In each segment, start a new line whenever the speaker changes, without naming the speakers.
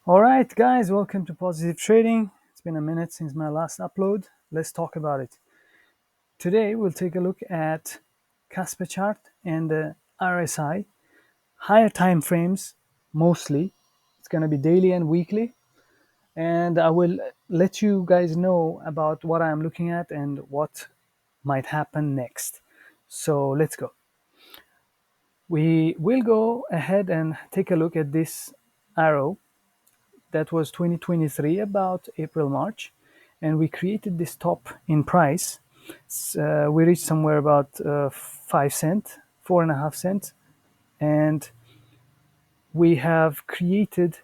All right, guys, welcome to Positive Trading. It's been a minute since my last upload. Let's talk about it. Today, we'll take a look at Kaspa chart and the RSI, higher time frames mostly. It's going to be daily and weekly, and I will let you guys know about what I'm looking at and what might happen next. So let's go. We will go ahead and take a look at this arrow. That was 2023, about April, March, and we created this top in price. We reached somewhere about 5 cents, 4.5 cents, and we have created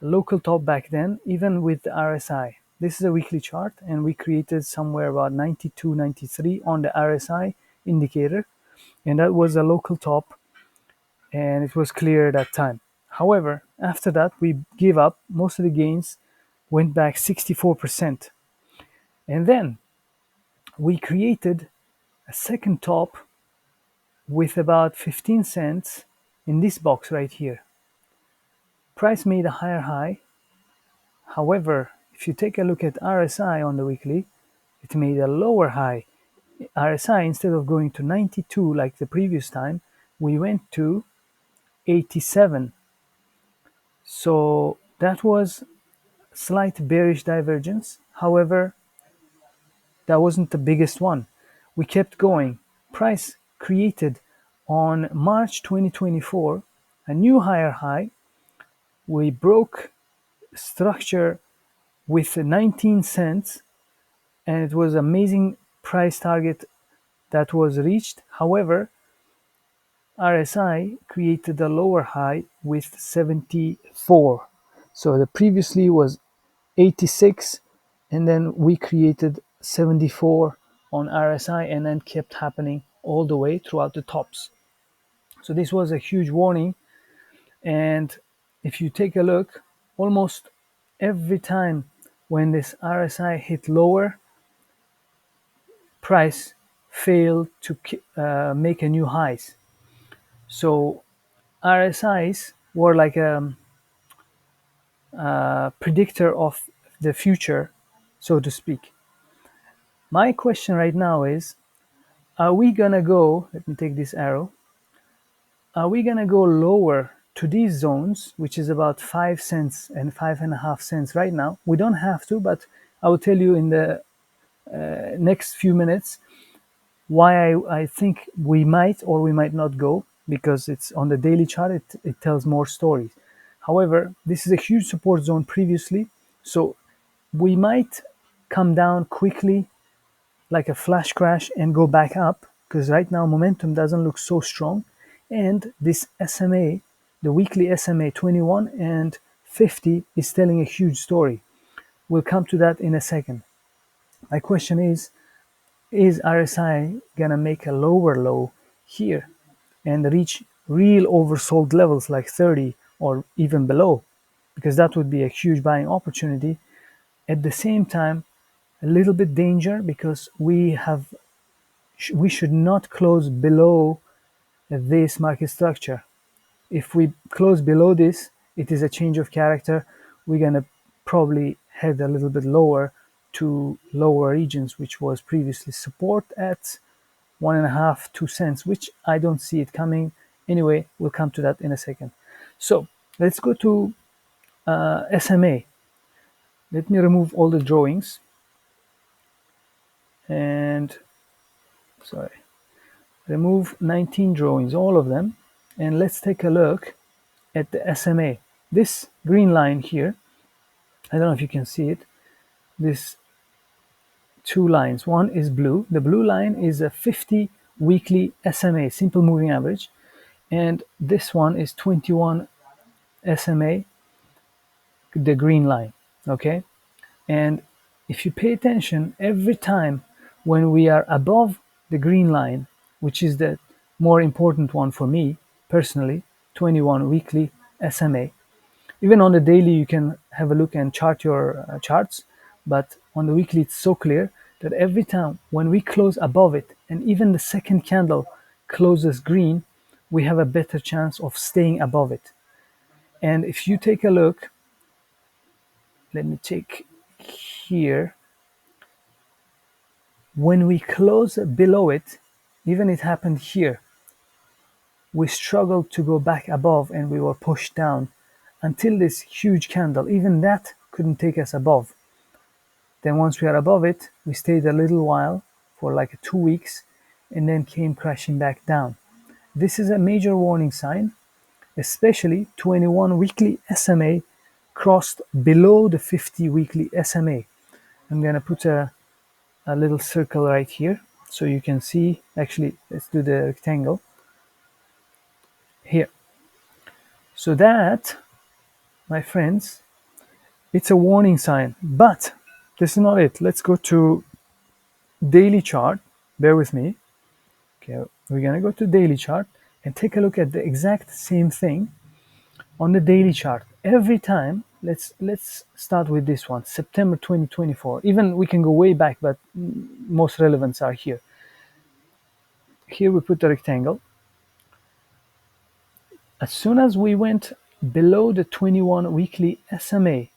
a local top back then, even with the RSI. This is a weekly chart, and we created somewhere about 92, 93 on the RSI indicator, and that was a local top, and it was clear at that time. However, after that, we gave up. Most of the gains went back 64%. And then we created a second top with about 15 cents in this box right here. Price made a higher high. However, if you take a look at RSI on the weekly, it made a lower high. RSI, instead of going to 92 like the previous time, we went to 87. So that was slight bearish divergence. However, that wasn't the biggest one. We kept going. Price created on March 2024 a new higher high. We broke structure with 19 cents, and it was amazing price target that was reached. However, RSI created a lower high with 74. So the previously was 86, and then we created 74 on RSI, and then kept happening all the way throughout the tops. So this was a huge warning. And if you take a look, almost every time when this RSI hit lower, price failed to make a new highs. So RSIs were like a predictor of the future, so to speak. My question right now is, are we gonna go, let me take this arrow, are we gonna go lower to these zones, which is about 5 cents and 5.5 cents right now? We don't have to, but I will tell you in the next few minutes why I think we might or we might not go, because it's on the daily chart, it tells more stories. However, this is a huge support zone previously, so we might come down quickly like a flash crash and go back up, because right now momentum doesn't look so strong. And this SMA, the weekly SMA 21 and 50, is telling a huge story. We'll come to that in a second. My question is RSI gonna make a lower low here and reach real oversold levels like 30 or even below? Because that would be a huge buying opportunity. At the same time, a little bit danger, because we should not close below this market structure. If we close below this, it is a change of character. We're gonna probably head a little bit lower to lower regions, which was previously support at 1.5, 2 cents, which I don't see it coming. Anyway, we'll come to that in a second. So let's go to SMA. Let me remove all the drawings, and sorry, remove 19 drawings, all of them, and let's take a look at the SMA. This green line here, I don't know if you can see it, this two lines. One is blue. The blue line is a 50 weekly SMA, simple moving average, and this one is 21 SMA, the green line, okay? And if you pay attention, every time when we are above the green line, which is the more important one for me personally, 21 weekly SMA, even on the daily you can have a look and chart your charts, but on the weekly it's so clear that every time when we close above it, and even the second candle closes green, we have a better chance of staying above it. And if you take a look, let me check here. When we close below it, even it happened here, we struggled to go back above and we were pushed down until this huge candle. Even that couldn't take us above. Then once we are above it, we stayed a little while for like 2 weeks and then came crashing back down. This is a major warning sign, especially 21 weekly SMA crossed below the 50 weekly SMA. I'm gonna put a little circle right here so you can see. Actually, let's do the rectangle here. So that, my friends, it's a warning sign, but this is not it. Let's go to daily chart. Bear with me. Okay, we're gonna go to daily chart and take a look at the exact same thing on the daily chart. Every time, let's start with this one, September 2024. Even we can go way back, but most relevance are here. Here we put the rectangle. As soon as we went below the 21 weekly SMA,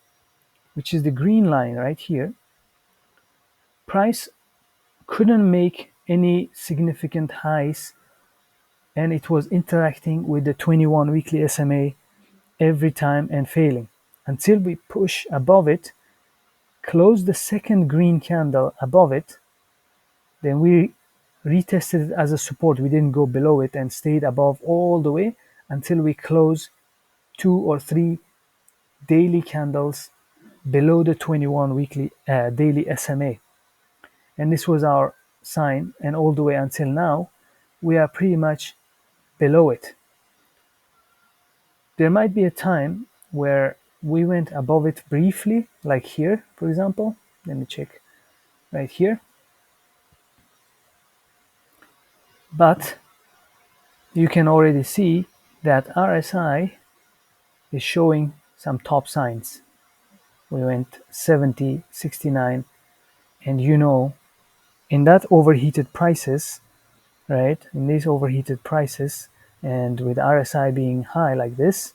which is the green line right here, price couldn't make any significant highs, and it was interacting with the 21 weekly SMA every time and failing until we push above it, close the second green candle above it. Then we retested it as a support. We didn't go below it and stayed above all the way until we close 2 or 3 daily candles below the 21 weekly daily SMA. And this was our sign, and all the way until now, we are pretty much below it. There might be a time where we went above it briefly, like here, for example. Let me check right here. But you can already see that RSI is showing some top signs. We went 70, 69, and in that overheated prices, right? In these overheated prices, and with RSI being high like this,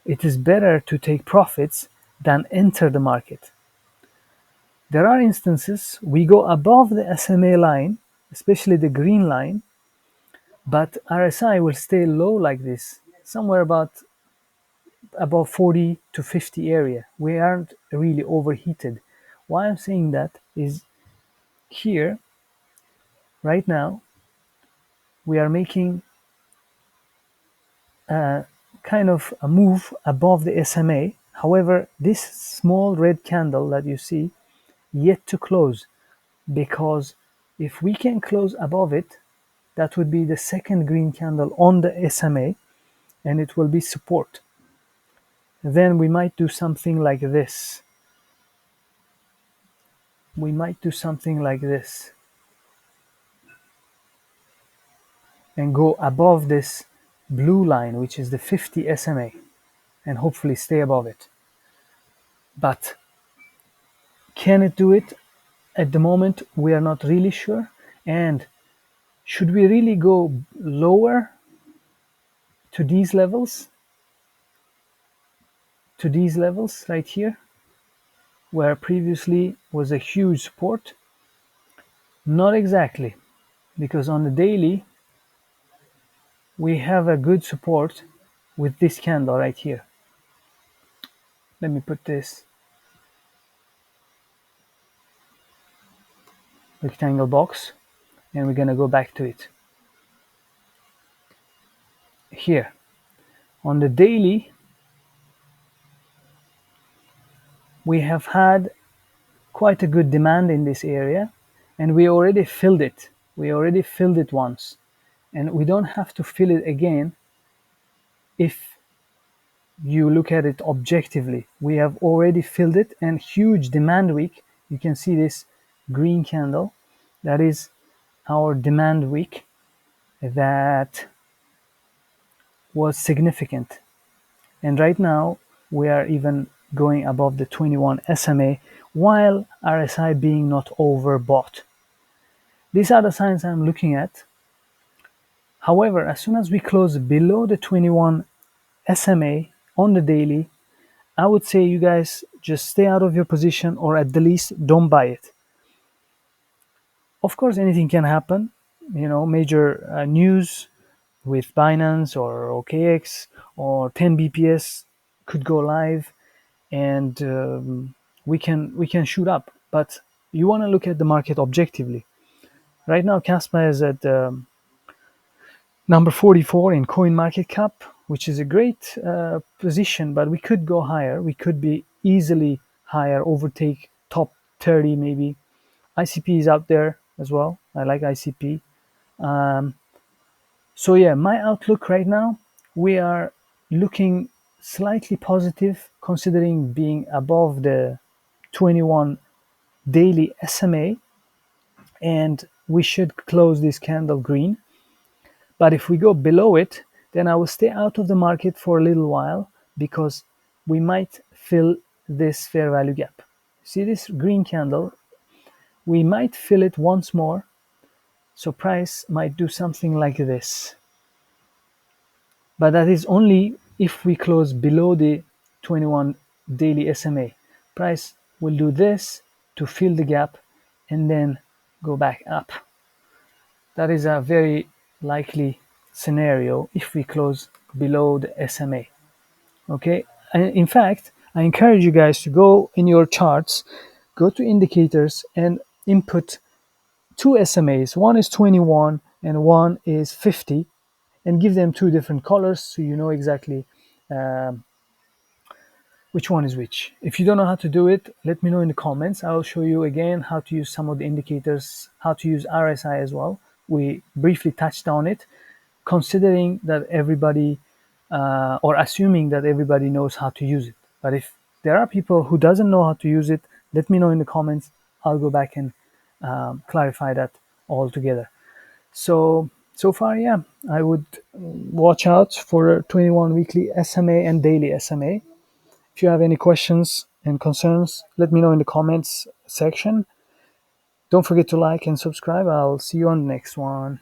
it is better to take profits than enter the market. There are instances we go above the SMA line, especially the green line, but RSI will stay low like this, somewhere above 40 to 50 area. We aren't really overheated. Why I'm saying that is here, right now, we are making kind of a move above the SMA. However, this small red candle that you see yet to close, because if we can close above it, that would be the second green candle on the SMA and it will be support. Then we might do something like this. We might do something like this and go above this blue line, which is the 50 SMA, and hopefully stay above it. But can it do it? At the moment, we are not really sure. And should we really go lower to these levels? To these levels right here, where previously was a huge support? Not exactly, because on the daily, we have a good support with this candle right here. Let me put this rectangle box and we're gonna go back to it. Here, on the daily, we have had quite a good demand in this area and we already filled it. We already filled it once and we don't have to fill it again if you look at it objectively. We have already filled it, and huge demand week. You can see this green candle. That is our demand week that was significant. And right now we are even going above the 21 SMA while RSI being not overbought. These are the signs I'm looking at. However, as soon as we close below the 21 SMA on the daily, I would say you guys just stay out of your position, or at the least don't buy it. Of course, anything can happen. Major news with Binance or OKX or 10 BPS could go live, and we can shoot up. But you want to look at the market objectively. Right now, Kaspa is at number 44 in coin market cap, which is a great position, but we could go higher. We could be easily higher, overtake top 30 maybe. ICP is out there as well. I like ICP. So yeah, my outlook right now, we are looking slightly positive considering being above the 21 daily SMA, and we should close this candle green. But if we go below it, then I will stay out of the market for a little while, because we might fill this fair value gap. See this green candle? We might fill it once more. So price might do something like this. But that is only if we close below the 21 daily SMA. Price will do this to fill the gap and then go back up. That is a very likely scenario if we close below the SMA. Okay, and in fact, I encourage you guys to go in your charts, go to indicators and input two SMAs. One is 21 and one is 50, and give them two different colors so you know exactly um, which one is which. If you don't know how to do it, let me know in the comments. I will show you again how to use some of the indicators, how to use RSI as well. We briefly touched on it, considering that everybody, or assuming that everybody knows how to use it. But if there are people who doesn't know how to use it, let me know in the comments. I'll go back and clarify that all together. So far, yeah, I would watch out for 21 weekly SMA and daily SMA. If you have any questions and concerns, let me know in the comments section. Don't forget to like and subscribe. I'll see you on the next one.